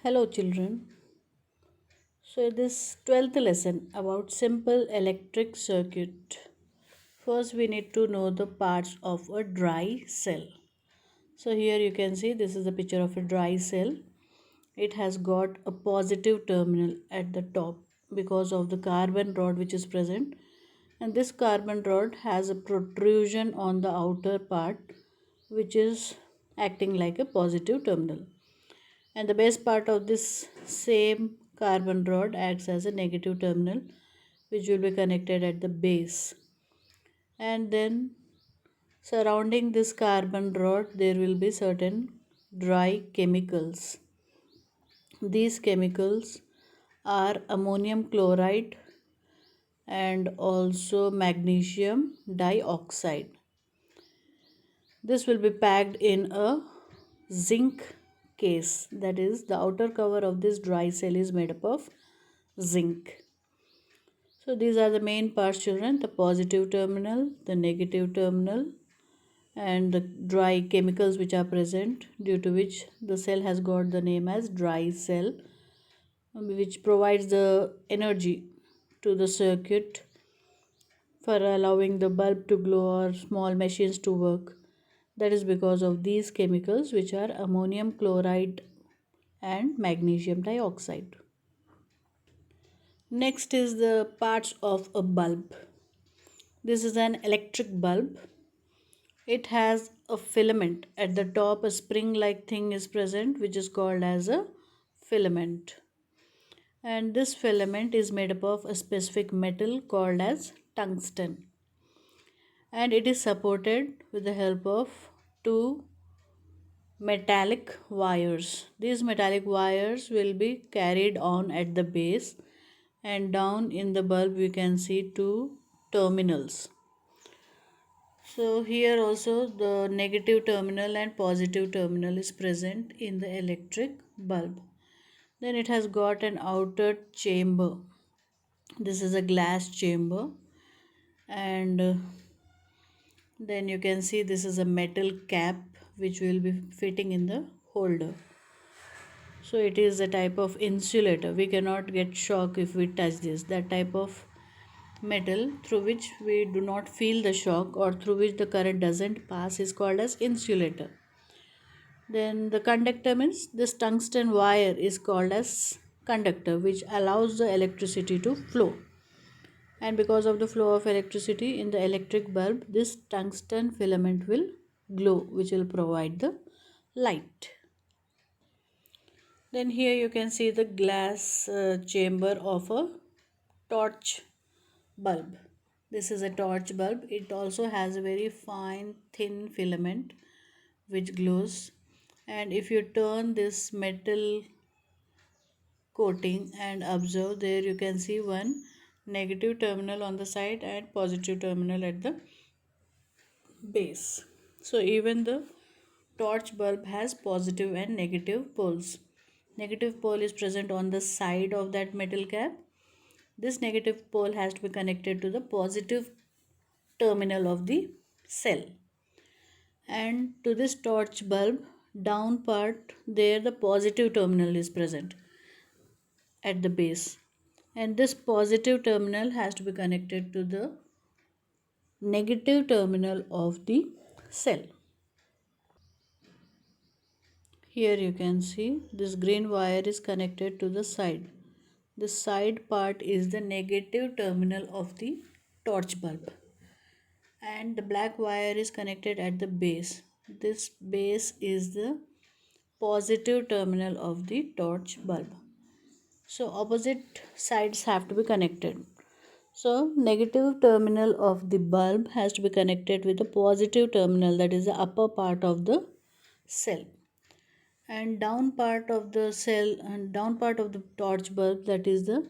Hello, children. So, this 12th lesson about simple electric circuit. First, we need to know the parts of a dry cell. So, here you can see this is a picture of a dry cell. It has got a positive terminal at the top because of the carbon rod which is present, and this carbon rod has a protrusion on the outer part which is acting like a positive terminal, and the base part of this same carbon rod acts as a negative terminal which will be connected at the base. And then surrounding this carbon rod there will be certain dry chemicals. These chemicals are ammonium chloride and also magnesium dioxide. This will be packed in a zinc case, that is, the outer cover of this dry cell is made up of zinc. So, these are the main parts, children: the positive terminal, the negative terminal, and the dry chemicals which are present, due to which the cell has got the name as dry cell, which provides the energy to the circuit for allowing the bulb to glow or small machines to work. That is because of these chemicals, which are ammonium chloride and magnesium dioxide. Next is the parts of a bulb. This is an electric bulb. It has a filament at the top. A spring like thing is present which is called as a filament, and this filament is made up of a specific metal called as tungsten, and it is supported with the help of two metallic wires. These metallic wires will be carried on at the base, and down in the bulb we can see two terminals. So here also the negative terminal and positive terminal is present in the electric bulb. Then it has got an outer chamber. This is a glass chamber, and then you can see this is a metal cap which will be fitting in the holder. So it is a type of insulator. We cannot get shock if we touch this. That type of metal through which we do not feel the shock or through which the current doesn't pass is called as insulator. Then the conductor means this tungsten wire is called as conductor, which allows the electricity to flow. And because of the flow of electricity in the electric bulb, this tungsten filament will glow, which will provide the light. Then here you can see the glass chamber of a torch bulb. This is a torch bulb. It also has a very fine thin filament which glows, and if you turn this metal coating and observe, there you can see one negative terminal on the side and positive terminal at the base. So even the torch bulb has positive and negative poles. Negative pole is present on the side of that metal cap. This negative pole has to be connected to the positive terminal of the cell, and to this torch bulb down part there the positive terminal is present at the base, and this positive terminal has to be connected to the negative terminal of the cell. Here you can see this green wire is connected to the side. The side part is the negative terminal of the torch bulb, and the black wire is connected at the base. This base is the positive terminal of the torch bulb. So opposite sides have to be connected. So negative terminal of the bulb has to be connected with the positive terminal, that is the upper part of the cell, and down part of the cell and down part of the torch bulb, that is the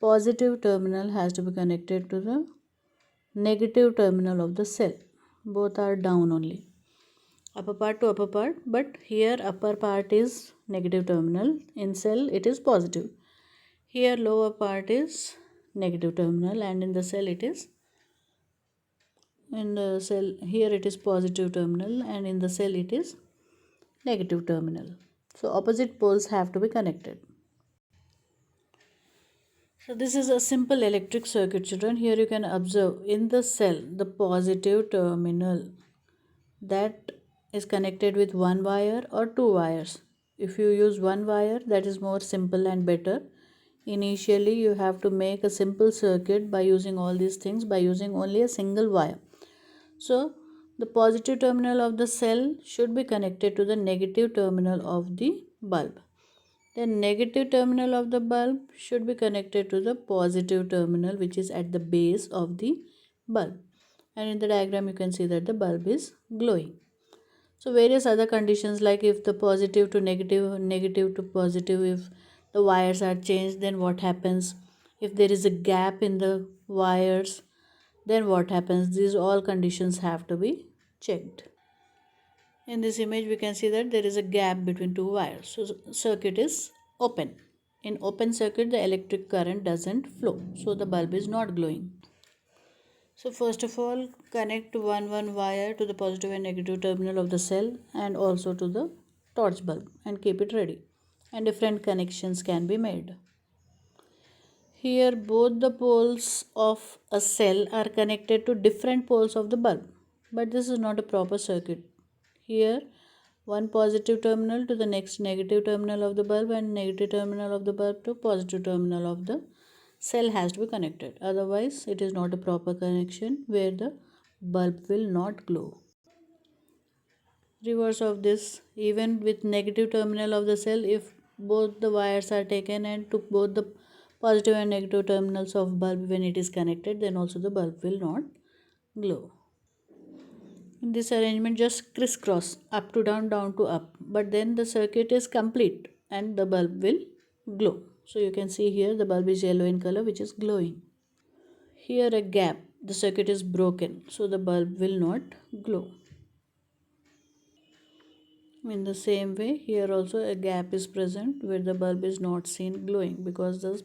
positive terminal, has to be connected to the negative terminal of the cell. Both are down only, upper part to upper part, but here upper part is negative terminal, in cell it is positive. Here lower part is negative terminal, and in the cell it is, in the cell here it is positive terminal, and in the cell it is negative terminal. So opposite poles have to be connected. So this is a simple electric circuit, children. Here you can observe in the cell the positive terminal that is connected with one wire or two wires. If you use one wire, that is more simple and better. Initially you have to make a simple circuit by using all these things by using only a single wire. So the positive terminal of the cell should be connected to the negative terminal of the bulb. The negative terminal of the bulb should be connected to the positive terminal, which is at the base of the bulb. And in the diagram you can see that the bulb is glowing. So various other conditions, like if the positive to negative, negative to positive, if the wires are changed, then what happens? If there is a gap in the wires, then what happens? These all conditions have to be checked. In this image we can see that there is a gap between two wires. So circuit is open. In open circuit the electric current doesn't flow. So the bulb is not glowing. So first of all, connect one wire to the positive and negative terminal of the cell and also to the torch bulb and keep it ready. And different connections can be made. Here both the poles of a cell are connected to different poles of the bulb. But this is not a proper circuit. Here one positive terminal to the next negative terminal of the bulb and negative terminal of the bulb to positive terminal of the cell has to be connected. Otherwise it is not a proper connection where the bulb will not glow. Reverse of this, even with negative terminal of the cell, if both the wires are taken and to both the positive and negative terminals of bulb when it is connected, then also the bulb will not glow. In this arrangement just crisscross, up to down, down to up, but then the circuit is complete and the bulb will glow. So you can see here the bulb is yellow in color, which is glowing. Here a gap, the circuit is broken, so the bulb will not glow. In the same way, here also a gap is present where the bulb is not seen glowing because the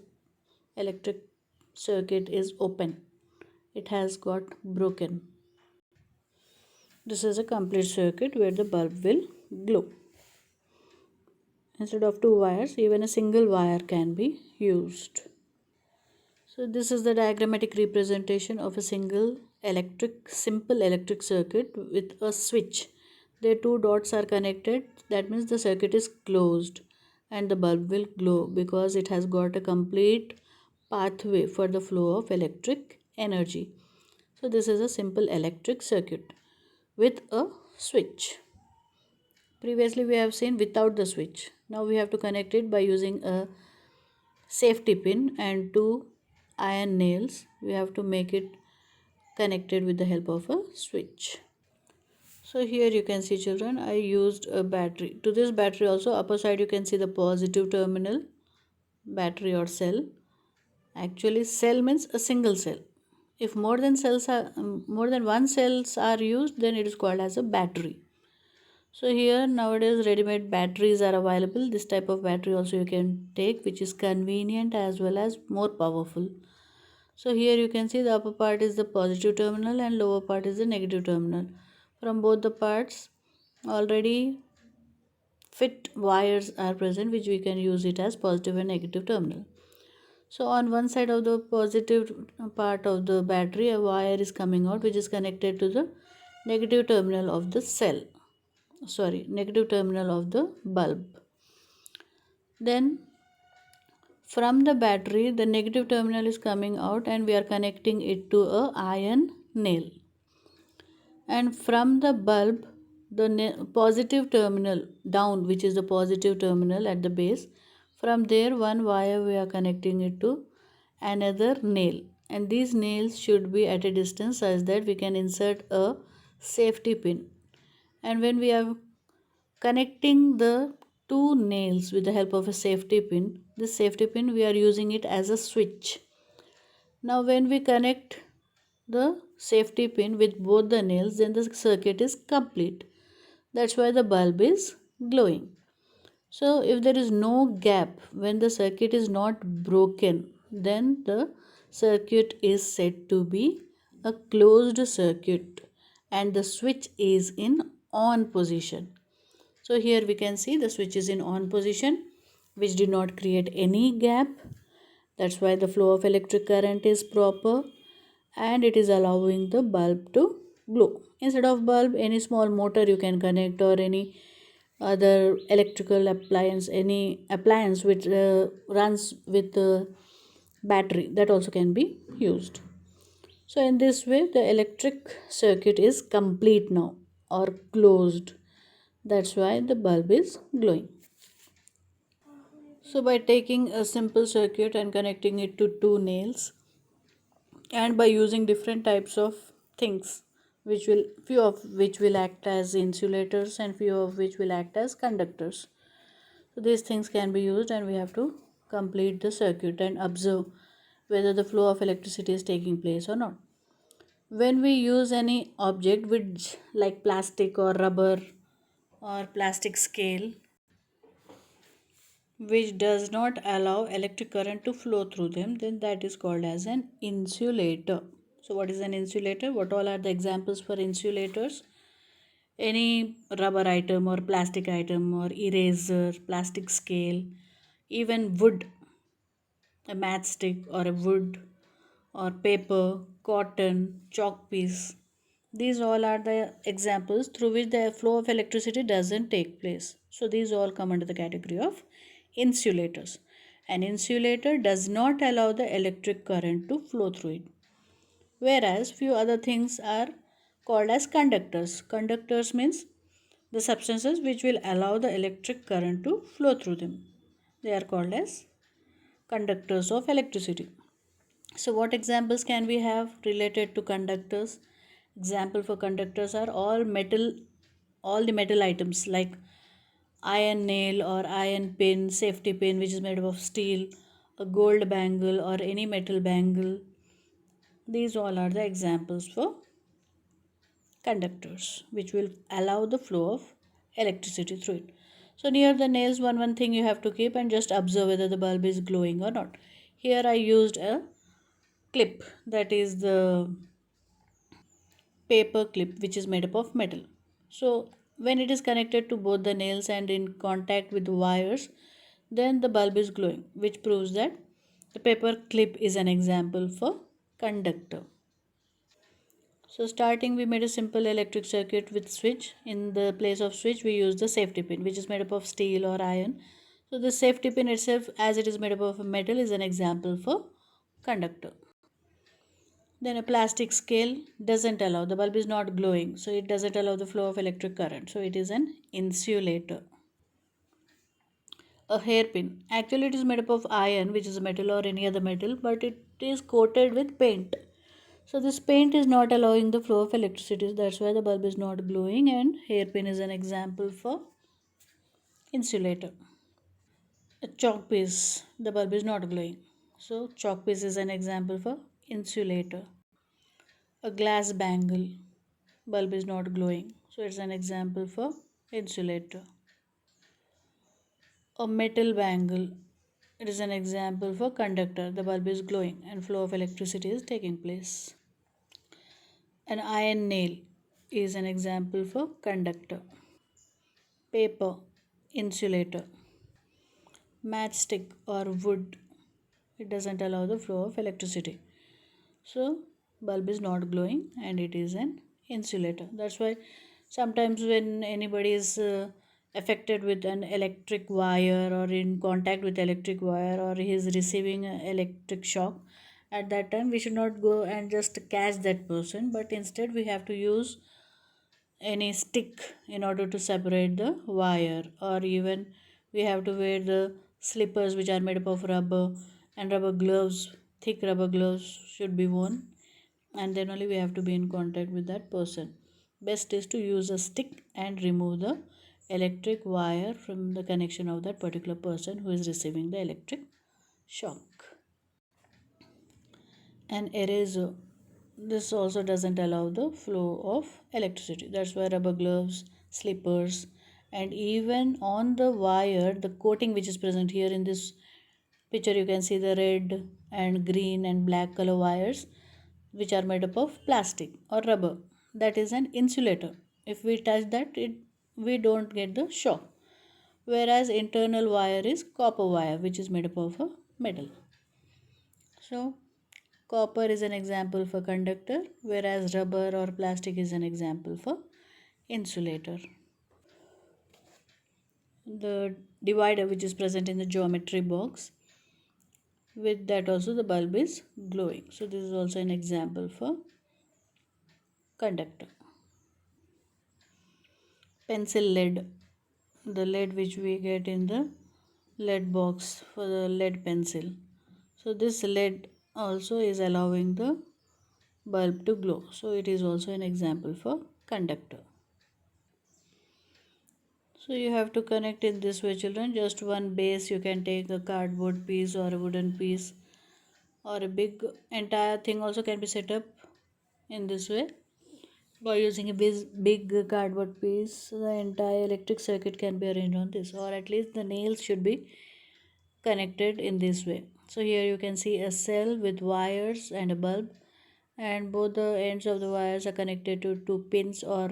electric circuit is open. It has got broken. This is a complete circuit where the bulb will glow. Instead of two wires, even a single wire can be used. So this is the diagrammatic representation of a simple electric circuit with a switch. The two dots are connected, that means the circuit is closed and the bulb will glow because it has got a complete pathway for the flow of electric energy. So this is a simple electric circuit with a switch. Previously we have seen without the switch. Now we have to connect it by using a safety pin and two iron nails. We have to make it connected with the help of a switch. So here you can see, children, I used a battery. To this battery also, upper side you can see the positive terminal, battery or cell. Actually cell means a single cell. If more than one cells are used, then it is called as a battery. So here nowadays ready-made batteries are available. This type of battery also you can take, which is convenient as well as more powerful. So here you can see the upper part is the positive terminal and lower part is the negative terminal. From both the parts already fit wires are present, which we can use it as positive and negative terminal. So on one side of the positive part of the battery, a wire is coming out which is connected to the negative terminal of the negative terminal of the bulb. Then from the battery the negative terminal is coming out and we are connecting it to a iron nail. And from the bulb the positive terminal down, which is the positive terminal at the base, from there one wire we are connecting it to another nail, and these nails should be at a distance such that we can insert a safety pin. And when we are connecting the two nails with the help of a safety pin, this safety pin we are using it as a switch. Now when we connect the safety pin with both the nails, then the circuit is complete. That's why the bulb is glowing. So if there is no gap, when the circuit is not broken, then the circuit is said to be a closed circuit and the switch is in on position. So here we can see the switch is in on position, which did not create any gap. That's why the flow of electric current is proper, and it is allowing the bulb to glow. Instead of bulb, any small motor you can connect, or any other electrical appliance, any appliance which runs with battery, that also can be used. So in this way the electric circuit is complete now, or closed. That's why the bulb is glowing. So by taking a simple circuit and connecting it to two nails, and by using different types of things, which will few of which will act as insulators and few of which will act as conductors. So these things can be used, and we have to complete the circuit and observe whether the flow of electricity is taking place or not. When we use any object which, like plastic or rubber or plastic scale, which does not allow electric current to flow through them, then that is called as an insulator. So what is an insulator? What all are the examples for insulators? Any rubber item or plastic item or eraser, plastic scale, even wood, a matchstick or a wood or paper, cotton, chalk piece. These all are the examples through which the flow of electricity doesn't take place. So these all come under the category of insulators. An insulator does not allow the electric current to flow through it. Whereas few other things are called as conductors. Conductors means the substances which will allow the electric current to flow through them. They are called as conductors of electricity. So what examples can we have related to conductors? Example for conductors are all the metal items like iron nail or iron pin, safety pin which is made of steel, a gold bangle or any metal bangle. These all are the examples for conductors which will allow the flow of electricity through it. So near the nails, one thing you have to keep and just observe whether the bulb is glowing or not. Here I used a clip, that is the paper clip which is made up of metal. So when it is connected to both the nails and in contact with the wires, then the bulb is glowing, which proves that the paper clip is an example for conductor. So starting we made a simple electric circuit with switch. In the place of switch we use the safety pin which is made up of steel or iron. So the safety pin itself, as it is made up of metal, is an example for conductor. Then a plastic scale doesn't allow, the bulb is not glowing, so it doesn't allow the flow of electric current, so it is an insulator. A hairpin, actually it is made up of iron which is a metal or any other metal, but it is coated with paint. So this paint is not allowing the flow of electricity, that's why the bulb is not glowing, and hairpin is an example for insulator. A chalk piece, the bulb is not glowing, so chalk piece is an example for insulator. A glass bangle, bulb is not glowing, so it's an example for insulator. A metal bangle, it is an example for conductor, the bulb is glowing and flow of electricity is taking place. An iron nail is an example for conductor. Paper, insulator. Matchstick or wood, it doesn't allow the flow of electricity, so bulb is not glowing and it is an insulator. That's why sometimes when anybody is affected with an electric wire or in contact with electric wire, or he is receiving a electric shock, at that time we should not go and just catch that person, but instead we have to use any stick in order to separate the wire, or even we have to wear the slippers which are made up of rubber, and rubber gloves, thick rubber gloves should be worn, and then only we have to be in contact with that person. Best is to use a stick and remove the electric wire from the connection of that particular person who is receiving the electric shock. An eraser, this also doesn't allow the flow of electricity, that's why rubber gloves, slippers, and even on the wire the coating which is present here in this picture, you can see the red and green and black color wires which are made up of plastic or rubber, that is an insulator. If we touch that, it we don't get the shock. Whereas internal wire is copper wire, which is made up of a metal. So copper is an example for conductor, whereas rubber or plastic is an example for insulator. The divider which is present in the geometry box, with that also the bulb is glowing. So this is also an example for conductor. Pencil lead, the lead which we get in the lead box for the lead pencil. So this lead also is allowing the bulb to glow. So it is also an example for conductor. So you have to connect in this way, children. Just one base, you can take a cardboard piece or a wooden piece, or a big entire thing also can be set up in this way. By using a big cardboard piece, the entire electric circuit can be arranged on this, or at least the nails should be connected in this way. So here you can see a cell with wires and a bulb, and both the ends of the wires are connected to two pins or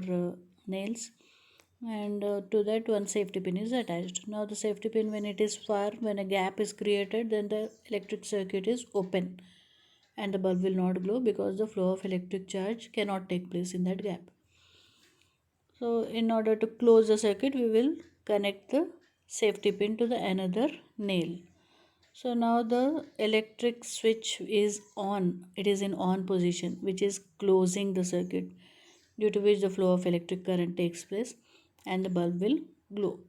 nails, and to that one safety pin is attached. Now the safety pin, when it is far, when a gap is created, then the electric circuit is open and the bulb will not glow because the flow of electric charge cannot take place in that gap. So in order to close the circuit, we will connect the safety pin to the another nail. So now the electric switch is on. It is in on position, which is closing the circuit, due to which the flow of electric current takes place and the bulb will glow.